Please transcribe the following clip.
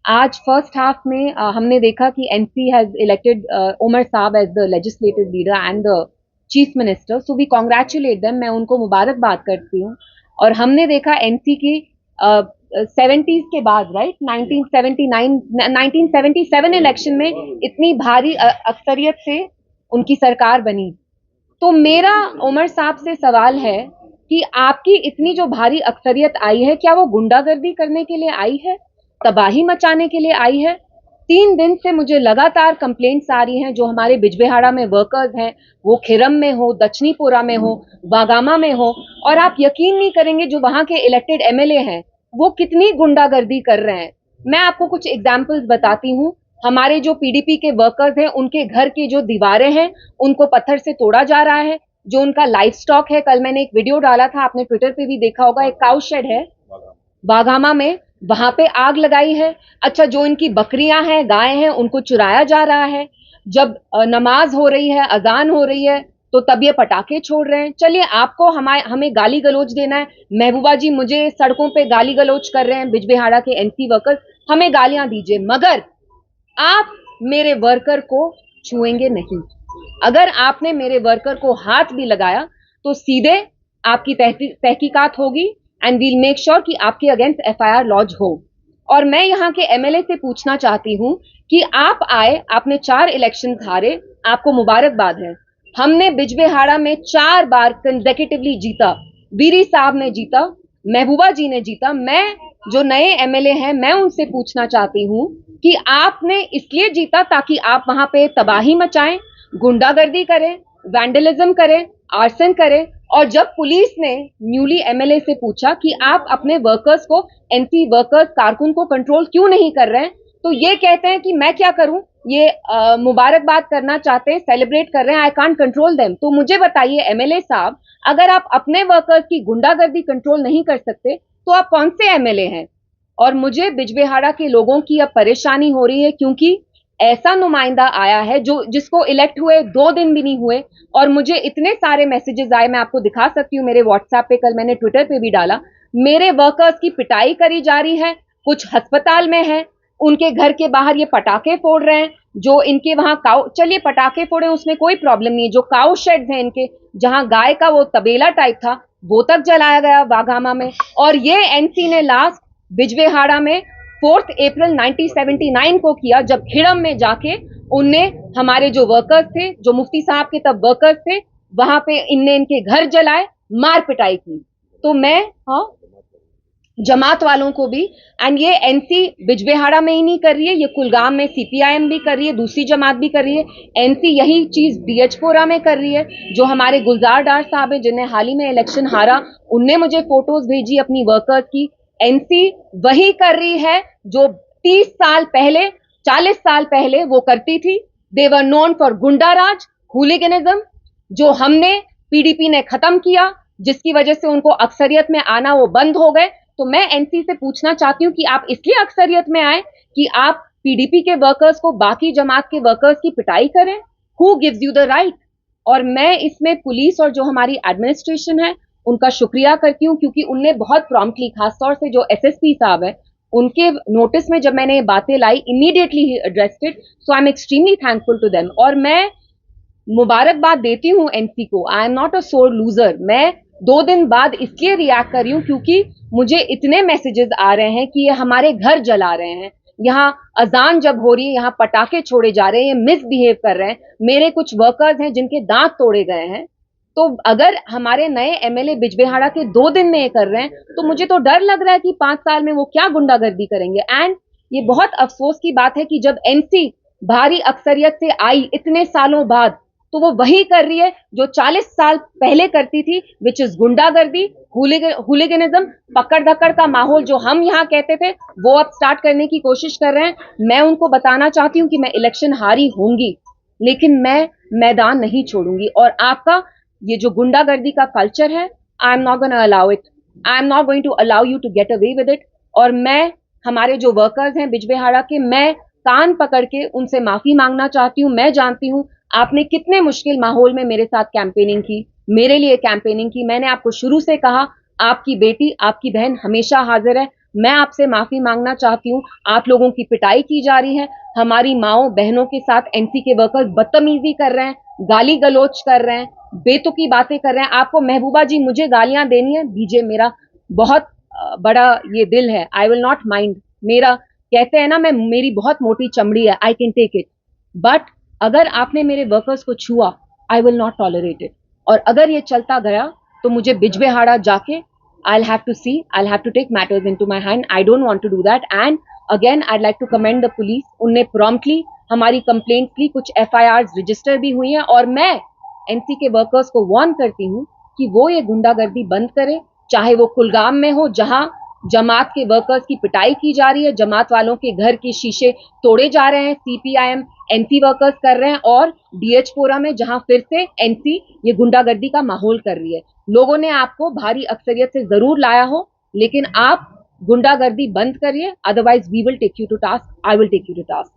आज first half में हमने देखा कि एनसी हैज इलेक्टेड उमर साहब as the legislative leader and the chief minister, so we congratulate them, मैं उनको मुबारकबाद करती हूँ। और हमने देखा एनसी की 70s के बाद, राइट, 1979 1977 इलेक्शन में इतनी भारी अक्सरियत से उनकी सरकार बनी। तो मेरा उमर साहब से सवाल है कि आपकी इतनी जो भारी अक्सरियत आई है, क्या वो गुंडागर्दी करने के लिए आई है, तबाही मचाने के लिए आई है? 3 दिन से मुझे लगातार कंप्लेंट्स आ रही हैं, जो हमारे बिजबेहाड़ा में वर्कर्स हैं, वो खिरम में हो, दक्षिणीपुरा में हो, वागामा में हो, और आप यकीन नहीं करेंगे जो वहां के इलेक्टेड एमएलए हैं वो कितनी गुंडागर्दी कर रहे हैं। मैं आपको कुछ एग्जाम्पल्स बताती हूँ। हमारे जो पीडीपी के वर्कर्स हैं, उनके घर की जो दीवारें हैं उनको पत्थर से तोड़ा जा रहा है। जो उनका लाइफ स्टॉक है, कल मैंने एक वीडियो डाला था, आपने ट्विटर पे भी देखा होगा, एक काउ शेड है बाघामा में, वहां पे आग लगाई है। अच्छा, जो इनकी बकरियां हैं, गाय हैं, उनको चुराया जा रहा है। जब नमाज हो रही है, अजान हो रही है, तो तब ये पटाखे छोड़ रहे हैं। चलिए, आपको हमें गाली गलौज देना है, महबूबा जी मुझे सड़कों पे गाली गलौज कर रहे हैं बिजबेहाड़ा के एनसी वर्कर्स, हमें गालियां दीजिए, मगर आप मेरे वर्कर को छुएंगे नहीं। अगर आपने मेरे वर्कर को हाथ भी लगाया तो सीधे आपकी तहकीकात होगी एंड वील मेक श्योर कि आपके अगेंस्ट एफआईआर लॉन्च हो। और मैं यहाँ के एमएलए से पूछना चाहती हूँ कि आप आए, आपने 4 इलेक्शन हारे, आपको मुबारकबाद है। हमने बिजबेहाड़ा में 4 बार कंसेक्यूटिवली जीता। वीरी साहब ने जीता, महबूबा जी ने जीता। मैं जो नए एमएलए हैं, मैं उनसे पूछना चाहती हूँ कि आपने इसलिए जीता ताकि आप वहां पे तबाही मचाएं, गुंडागर्दी करें, वैंडलिज्म करें, आर्सन करें। और जब पुलिस ने न्यूली एमएलए से पूछा कि आप अपने वर्कर्स को, एनसी वर्कर्स कारकुन को कंट्रोल क्यों नहीं कर रहे हैं, तो ये कहते हैं कि मैं क्या करूं, ये मुबारकबाद करना चाहते हैं, सेलिब्रेट कर रहे हैं, आई कांट कंट्रोल देम। तो मुझे बताइए एमएलए साहब, अगर आप अपने वर्कर्स की गुंडागर्दी कंट्रोल नहीं कर सकते तो आप कौन से एमएलए हैं? और मुझे बिजबेहाड़ा के लोगों की अब परेशानी हो रही है, क्योंकि ऐसा नुमाइंदा आया है जो जिसको इलेक्ट हुए 2 दिन भी नहीं हुए, और मुझे इतने सारे मैसेजेस आए, मैं आपको दिखा सकती हूँ मेरे व्हाट्सएप पे, कल मैंने ट्विटर पे भी डाला। मेरे वर्कर्स की पिटाई करी जा रही है, कुछ अस्पताल में है, उनके घर के बाहर ये पटाखे फोड़ रहे हैं। जो इनके वहां काउ, चलिए पटाखे फोड़े उसमें कोई प्रॉब्लम नहीं है, जो काउ शेड्स हैं इनके, जहां गाय का वो तबेला टाइप था, वो तक जलाया गया वाघामा में। और ये एनसी ने लास्ट बिजबेहाड़ा में 4 अप्रैल 1979 को किया, जब खिड़म में जाके उनने हमारे जो वर्कर्स थे, जो मुफ्ती साहब के तब वर्कर्स थे, वहां पे इनने इनके घर जलाए, मार पिटाई की। तो मैं, हाँ, जमात वालों को भी, एंड ये एनसी बिजबेहाड़ा में ही नहीं कर रही है, ये कुलगाम में सीपीआईएम भी कर रही है, दूसरी जमात भी कर रही है। एनसी यही चीज डीएचपुरा में कर रही है। जो हमारे गुलजार डार साहब है, जिन्हें हाल ही में इलेक्शन हारा, उनने मुझे फोटोज भेजी अपनी वर्कर्स की। एनसी वही कर रही है जो 30 साल पहले, 40 साल पहले वो करती थी। दे वर नोन फॉर गुंडाराज, हुलिगनिज्म, जो हमने, पीडीपी ने खत्म किया, जिसकी वजह से उनको अक्सरियत में आना वो बंद हो गए। तो मैं एनसी से पूछना चाहती हूँ कि आप इसलिए अक्सरियत में आए कि आप पीडीपी के वर्कर्स को बाकी जमात के वर्कर्स की पिटाई करें? Who gives you the right? और मैं इसमें पुलिस और जो हमारी एडमिनिस्ट्रेशन है उनका शुक्रिया करती हूँ, क्योंकि उनने बहुत प्रॉम्प्टली, खासतौर से जो एसएसपी साहब है, उनके नोटिस में जब मैंने ये बातें लाई, इमीडिएटली ही addressed it, so I am extremely thankful to them. और मैं मुबारकबाद देती हूँ एनसी को, आई एम नॉट अ सोर लूजर। मैं 2 दिन बाद इसलिए रिएक्ट कर रही हूँ क्योंकि मुझे इतने मैसेजेस आ रहे हैं कि ये हमारे घर जला रहे हैं, यहाँ अजान जब हो रही है यहाँ पटाखे छोड़े जा रहे हैं, ये मिसबिहेव कर रहे हैं। मेरे कुछ वर्कर्स हैं जिनके दांत तोड़े गए हैं। तो अगर हमारे नए एमएलए बिजबेहाड़ा के 2 दिन में ये कर रहे हैं, तो मुझे तो डर लग रहा है कि 5 साल में वो क्या गुंडागर्दी करेंगे। एंड ये बहुत अफसोस की बात है कि जब एनसी भारी अक्सरियत से आई इतने सालों बाद, तो वो वही कर रही है जो 40 साल पहले करती थी, विच इज गुंडागर्दी, हुलिगनिज्म, पकड़ धक्कड़ का माहौल जो हम यहाँ कहते थे, वो अब स्टार्ट करने की कोशिश कर रहे हैं। मैं उनको बताना चाहती हूँ कि मैं इलेक्शन हारी होंगी, लेकिन मैं मैदान नहीं छोड़ूंगी। और आपका ये जो गुंडागर्दी का कल्चर है, I am not going to allow it, I am not going to allow you to get away with it. और मैं हमारे जो वर्कर्स हैं बिजबेहाड़ा के, मैं कान पकड़ के उनसे माफी मांगना चाहती हूँ। मैं जानती हूँ आपने कितने मुश्किल माहौल में मेरे साथ कैंपेनिंग की, मेरे लिए कैंपेनिंग की। मैंने आपको शुरू से कहा, आपकी बेटी, आपकी बहन हमेशा हाजिर है। मैं आपसे माफी मांगना चाहती हूँ। आप लोगों की पिटाई की जा रही है, हमारी माओ बहनों के साथ एनसी के वर्कर्स बदतमीजी कर रहे हैं, गाली गलौज कर रहे हैं, बेतुकी बातें कर रहे हैं। आपको महबूबा जी मुझे गालियां देनी है, दीजिए, मेरा बहुत बड़ा ये दिल है, आई विल नॉट माइंड। मेरा कहते हैं ना, मैं मेरी बहुत मोटी चमड़ी है, I can take it. But अगर आपने मेरे वर्कर्स को छुआ, I will not tolerate it. और अगर ये चलता गया तो मुझे बिजबेहाड़ा जाके I'll have to see, I'll have to take matters into my hand. I don't want to do that. And again, I'd like to commend the police. उनने promptly हमारी complaints ली, कुछ FIRs register भी हुई हैं, और मैं NC के workers को warn करती हूँ कि वो ये गुंडागर्दी बंद करें, चाहे वो कुलगाम में हो जहां जमात के वर्कर्स की पिटाई की जा रही है, जमात वालों के घर के शीशे तोड़े जा रहे हैं, सीपीआईएम एनसी वर्कर्स कर रहे हैं, और डीएचपोरा में जहां फिर से एनसी ये गुंडागर्दी का माहौल कर रही है। लोगों ने आपको भारी अक्सरियत से जरूर लाया हो, लेकिन आप गुंडागर्दी बंद करिए, otherwise we will take you to task, I will take you to task.